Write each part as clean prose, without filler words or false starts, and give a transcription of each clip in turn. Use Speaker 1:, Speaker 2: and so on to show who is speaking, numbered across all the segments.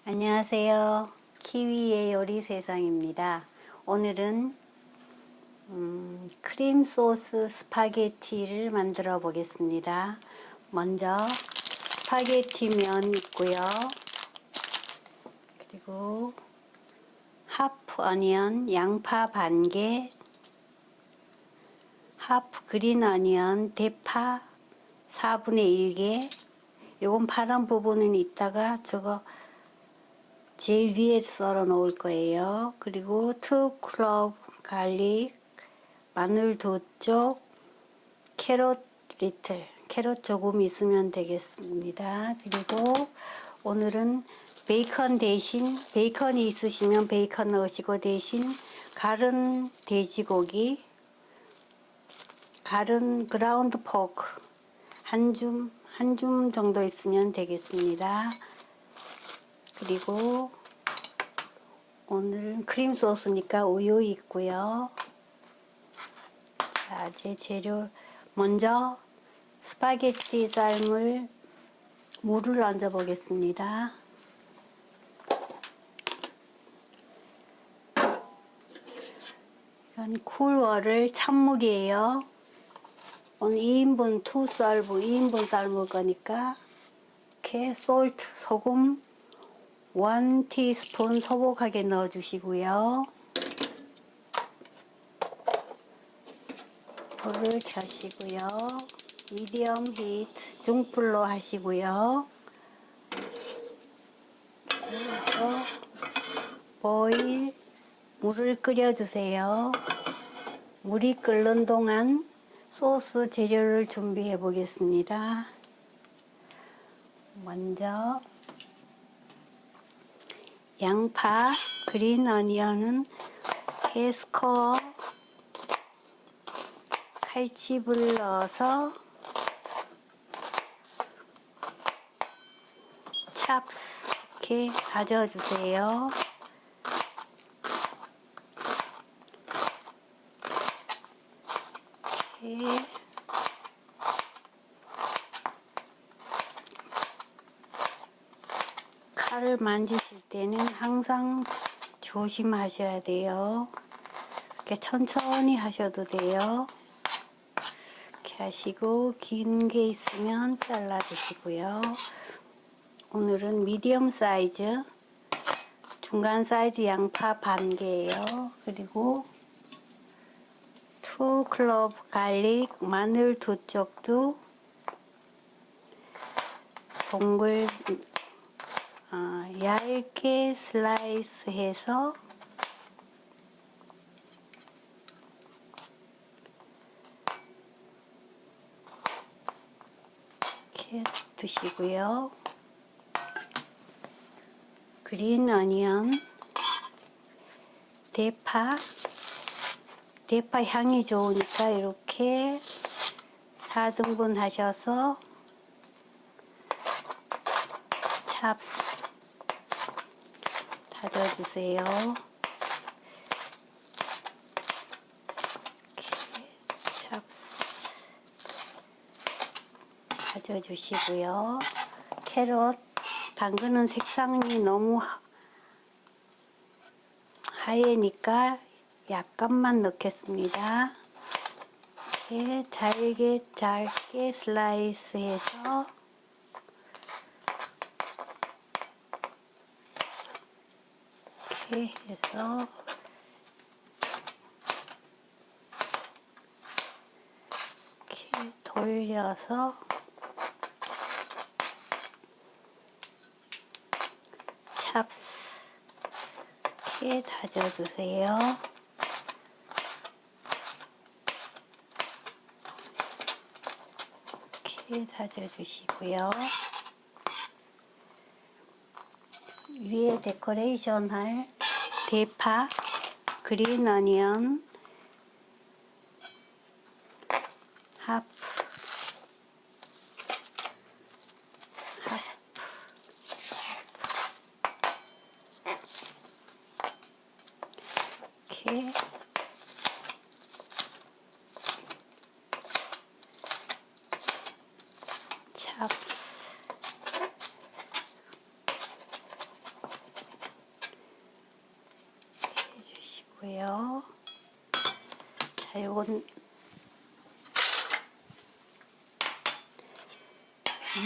Speaker 1: 안녕하세요. 키위의 요리 세상입니다. 오늘은 크림 소스 스파게티를 만들어 보겠습니다. 먼저 스파게티 면 있고요. 그리고 하프 어니언, 양파 반개, 하프 그린 어니언, 대파 4분의 1개. 요건 파란 부분은 이따가 저거 제일 위에 썰어 놓을 거예요. 그리고 2 클럽 갈릭, 마늘 2쪽, 캐럿 리틀, 캐럿 조금 있으면 되겠습니다. 그리고 오늘은 베이컨 대신, 베이컨이 있으시면 베이컨 넣으시고, 대신 갈은 돼지고기, 갈은 그라운드 포크 한 줌 정도 있으면 되겠습니다. 그리고 오늘은 크림 소스니까 우유 있고요. 자, 제 재료 먼저 스파게티 삶을 물을 얹어 보겠습니다. 이건 쿨워를 찬물이에요. 오늘 2인분 2썰브 2인분 삶을 거니까 이렇게 솔트 소금 1티스푼 소복하게 넣어 주시고요. 불을 켜시고요. 미디엄 히트 중불로 하시고요. 그래서 보일 물을 끓여 주세요. 물이 끓는 동안 소스 재료를 준비해 보겠습니다. 먼저 양파, 그린 어니언은 해스코어 칼집을 넣어서 찹스 이렇게 다져주세요. 이렇게 칼을 만지실 때는 항상 조심하셔야 돼요. 이렇게 천천히 하셔도 돼요. 이렇게 하시고 긴 게 있으면 잘라 주시고요. 오늘은 미디엄 사이즈, 중간 사이즈 양파 반 개예요. 그리고 2 클로브 갈릭, 마늘 2쪽도 동글 얇게 슬라이스 해서 이렇게 두시고요. 그린 어니언, 대파 향이 좋으니까 이렇게 4등분 하셔서 찹스 다져주세요. 이렇게 찹스 다져주시고요. 캐럿 당근은 색상이 너무 하얘니까 약간만 넣겠습니다. 이렇게 잘게 슬라이스 해서 이렇게 해서 이렇게 돌려서 찹스 이렇게 다져주세요. 이렇게 다져주시고요. 위에 데코레이션 할 대파, 그린 어니언, 하프 이렇게 찹스 요건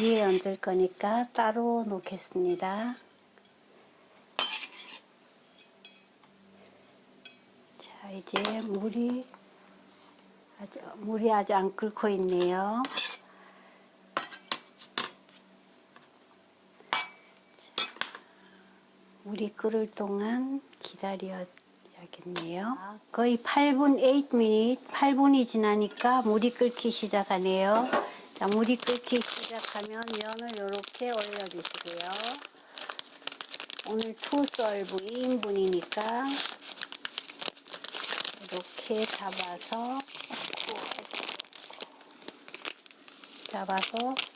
Speaker 1: 위에 얹을 거니까 따로 놓겠습니다. 자, 이제 물이 아주 안 끓고 있네요. 자, 물이 끓을 동안 기다려야겠네요. 거의 8분이 지나니까 물이 끓기 시작하네요. 자, 물이 끓기 시작하면 면을 이렇게 올려주시고요. 오늘 투썰브 2인분이니까 이렇게 잡아서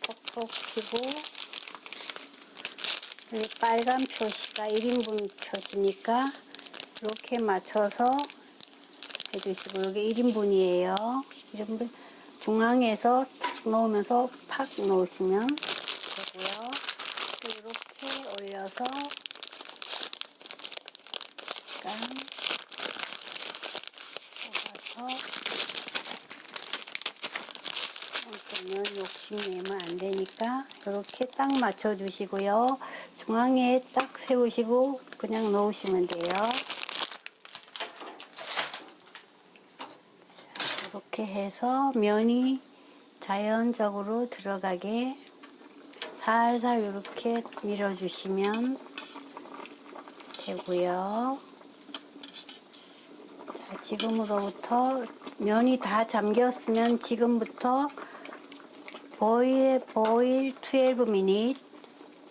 Speaker 1: 톡톡 치고, 여기 빨간 표시가 1인분 표시니까 이렇게 맞춰서 해주시고, 여기 1인분이에요. 1인분 중앙에서 툭 넣으면서 팍 넣으시면 되고요. 이렇게 올려서 약간 면 욕심내면 안 되니까 이렇게 딱 맞춰 주시고요. 중앙에 딱 세우시고 그냥 넣으시면 돼요. 자, 이렇게 해서 면이 자연적으로 들어가게 살살 이렇게 밀어주시면 되고요. 자, 지금으로부터 면이 다 잠겼으면 지금부터 보일 12미닛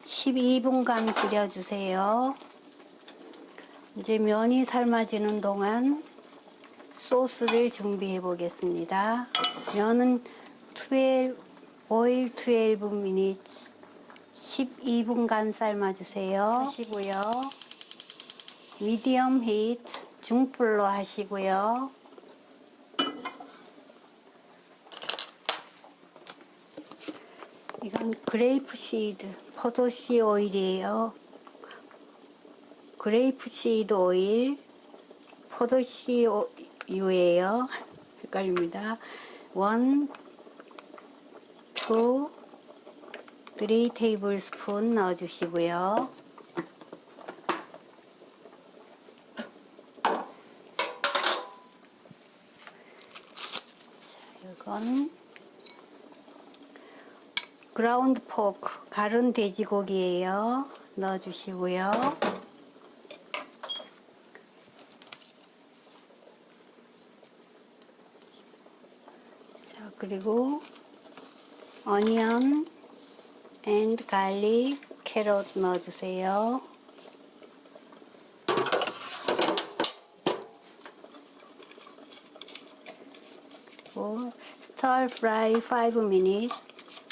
Speaker 1: 12분간 끓여주세요. 이제 면이 삶아지는 동안 소스를 준비해 보겠습니다. 면은 보일 12미닛 12분간 삶아주세요. 하시고요. 미디엄 히트 중불로 하시고요. 이건 그레이프 시드, 포도씨 오일이에요. 그레이프 시드 오일, 포도씨 유예요. 헷갈립니다. 1, 2, 3 테이블 스푼 넣어주시고요. 자, 이건 그라운드 포크, 갈은 돼지고기예요. 넣어주시고요. 자, 그리고 어니언 앤드 갈릭, 캐럿 넣어주세요. 그리고 스tir fry 5미닛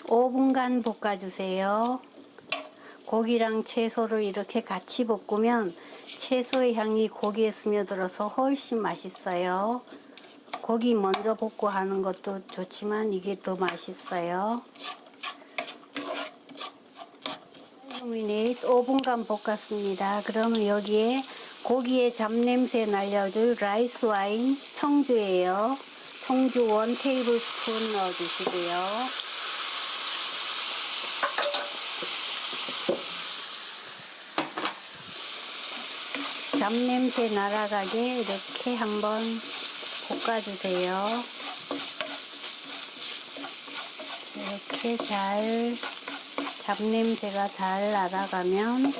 Speaker 1: 5분간 볶아주세요. 고기랑 채소를 이렇게 같이 볶으면 채소의 향이 고기에 스며들어서 훨씬 맛있어요. 고기 먼저 볶고 하는 것도 좋지만 이게 더 맛있어요. 5분간 볶았습니다. 그러면 여기에 고기의 잡냄새 날려줄 라이스 와인 청주예요. 청주 1 테이블 스푼 넣어주시고요. 잡냄새 날아가게 이렇게 한번 볶아주세요. 이렇게 잘 잡냄새가 잘 날아가면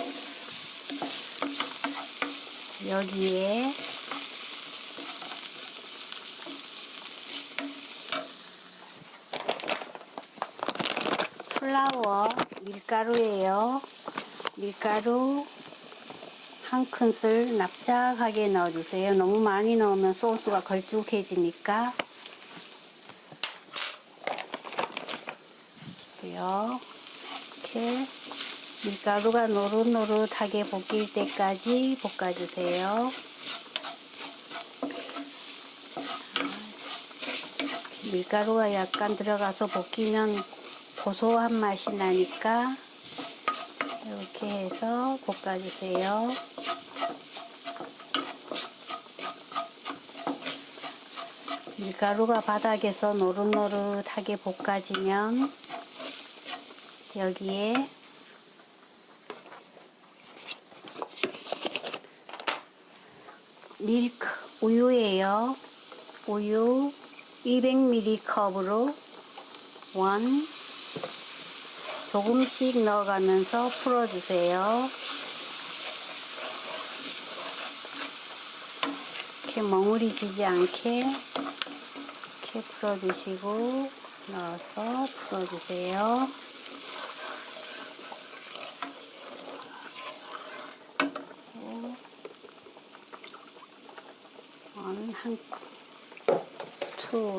Speaker 1: 여기에 플라워 밀가루예요. 밀가루 한 큰술 납작하게 넣어주세요. 너무 많이 넣으면 소스가 걸쭉해지니까. 이렇게 밀가루가 노릇노릇하게 볶일 때까지 볶아주세요. 밀가루가 약간 들어가서 볶이면 고소한 맛이 나니까 이렇게 해서 볶아주세요. 밀가루가 바닥에서 노릇노릇하게 볶아지면 여기에 밀크, 우유예요. 우유 200ml 컵으로 조금씩 넣어가면서 풀어주세요. 이렇게 멍울이지지 않게 이렇게 풀어주시고 넣어서 풀어주세요.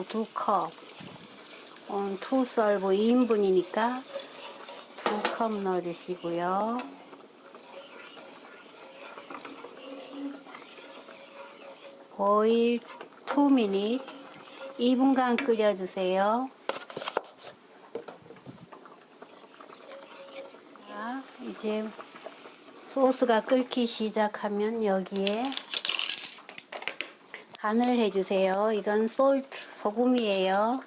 Speaker 1: 두 컵, 2썰브 2인분이니까 2컵 넣어주시고요. 보일 2min 2분간 끓여주세요. 자, 이제 소스가 끓기 시작하면 여기에 간을 해주세요. 이건 소금이에요.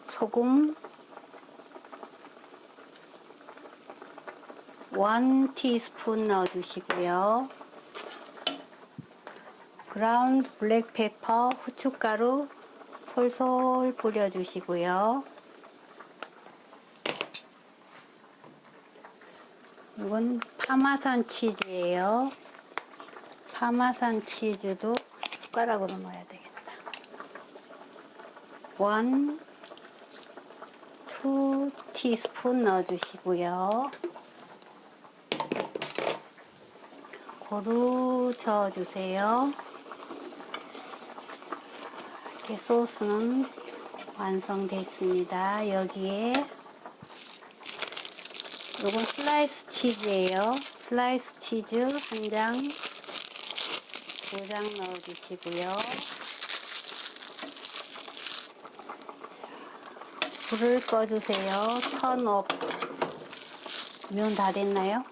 Speaker 1: 소금 1티스푼 넣어주시고요. 브라운 블랙페퍼 후춧가루 솔솔 뿌려주시고요. 이건 파마산 치즈예요. 파마산 치즈도 숟가락으로 넣어야 되겠다. 2티스푼 넣어주시고요. 고루 저어주세요. 이렇게 소스는 완성됐습니다. 여기에 이건 슬라이스 치즈예요. 슬라이스 치즈 한 장, 2장 넣어주시고요. 불을 꺼주세요. 턴 오프. 면 다 됐나요?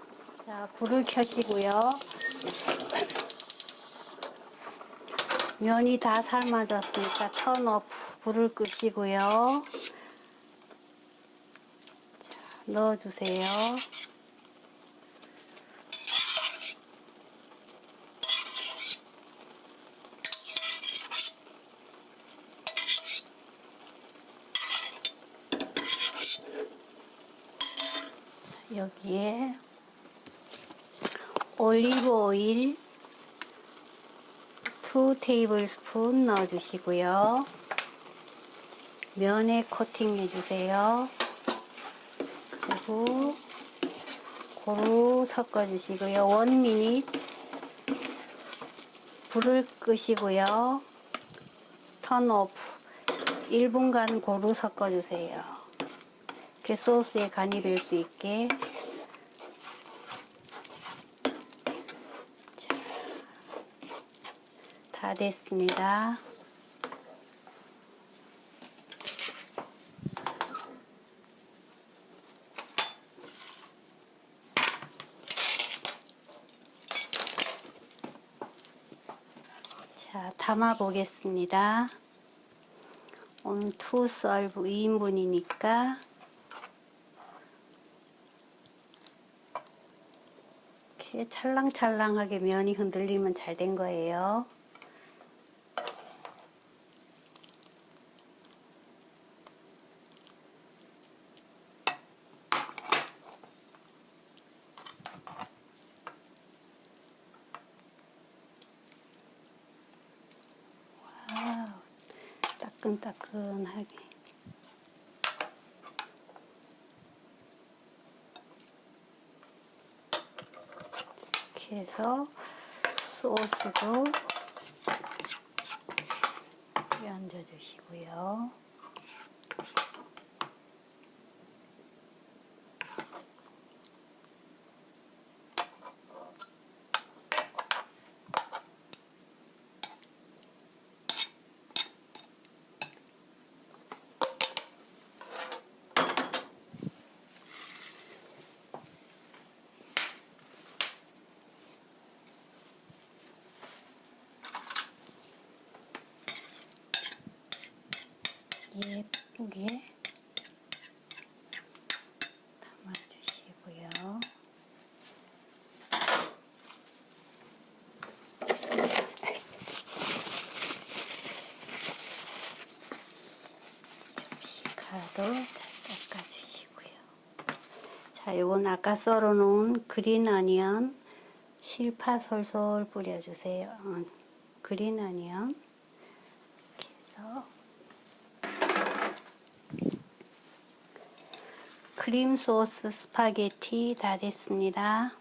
Speaker 1: 자, 불을 켜시고요. 면이 다 삶아졌으니까 턴 오프. 불을 끄시고요. 자, 넣어주세요. 여기에 올리브 오일 2테이블스푼 넣어주시고요. 면에 코팅 해주세요. 그리고 고루 섞어주시고요. 1min 불을 끄시고요. 턴 오프 1분간 고루 섞어주세요. 이렇게 소스에 간이 될 수 있게. 자, 다 됐습니다. 자, 담아 보겠습니다. 오늘 2썰브 2인분이니까 이렇게 찰랑찰랑하게 면이 흔들리면 잘 된 거예요. 와우, 따끈따끈하게. 이렇게 해서 소스도 얹어 주시고요. 자, 요건 아까 썰어 놓은 그린 어니언 실파 솔솔 뿌려주세요. 그린 어니언 이렇게 해서 크림 소스 스파게티 다 됐습니다.